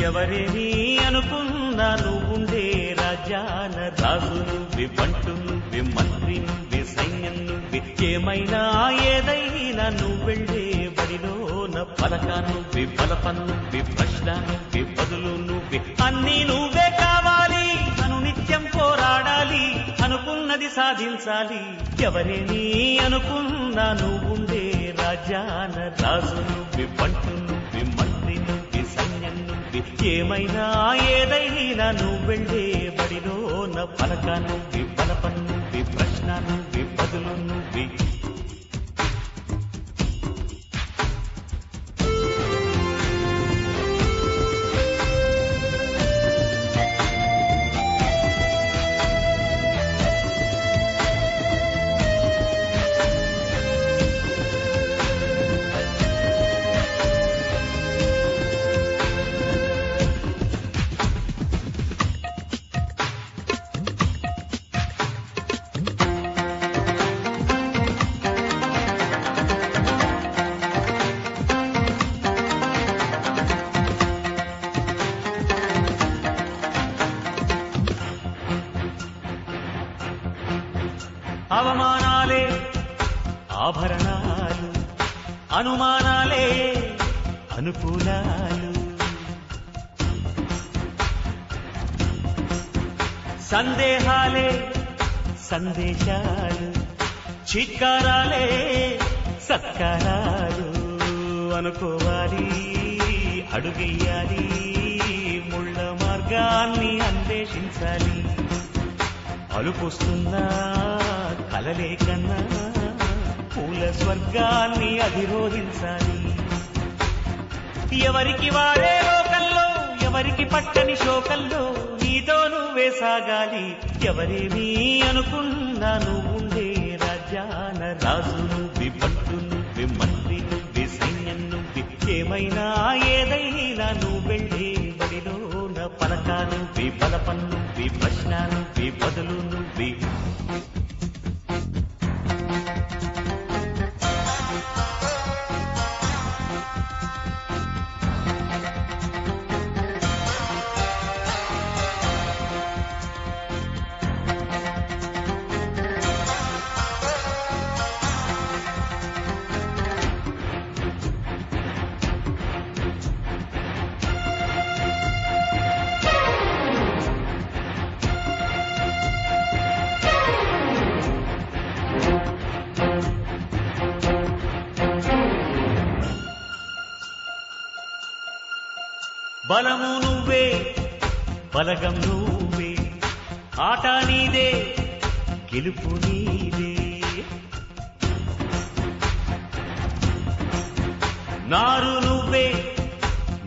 ఎవరేని అనుకున్నా నువ్వుండే రాజ్యాన రాజు నువ్వే, బంటు నువ్వే, మంత్రి నువ్వే, సైన్యం నువ్వే, ఏమైనా ఏదైనా నువ్వెళ్ళే బడిలోన పలక నువ్వే, బలపం నువ్వే, ప్రశ్న నువ్వే, బదులు నువ్వే, అన్నీ నువ్వే కావాలి. నిత్యం పోరాడాలి, అనుకున్నది సాధించాలి. ఎవరేని అనుకున్నా నువ్వుండే రాజ్యాన రాజు నువ్వే, బంటు నువ్వే, మంత్రి నువ్వే, సైన్యం నువ్వే, ఏమైనా ఏదైనా నువ్వెళ్ళే బడిలోన పలక నువ్వే, బలపం నువ్వే, ప్రశ్న నువ్వే, బదులు నువ్వే. అవమానాలే ఆభరణాలు, అనుమానాలే అనుకూలాలు, సందేహాలే సందేశాలు, చిత్కారాలే సత్కారాలు. అనుకోవాలి, అడుగెయ్యాలి, ముళ్ళ మార్గాన్ని అన్వేషించాలి. అలుపొస్తున్నా కలలే కన్నా పూల స్వర్గాన్ని అధిరోహించాలి. ఎవరికి వాడే లోకంలో, ఎవరికి పట్టని శోకంలో నీతో నువ్వే సాగాలి. ఎవరేమీ అనుకున్నా నువ్వుండే రాజ్యాన రాజు నువ్వే, బంటు నువ్వే, మంత్రి నువ్వే, సైన్యం నువ్వే, ఏమైనా ఏదైనా నువ్వెళ్ళే బడిలోన పలక నువ్వే, బలపం నువ్వే, ప్రశ్న నువ్వే, బదులు నువ్వే. బలము నువ్వే, బలగం నువ్వే, ఆట నీదే, గెలుపు నీదే. నారు నువ్వే,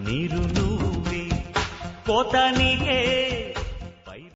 నీరు నువ్వే, కోత నీకే,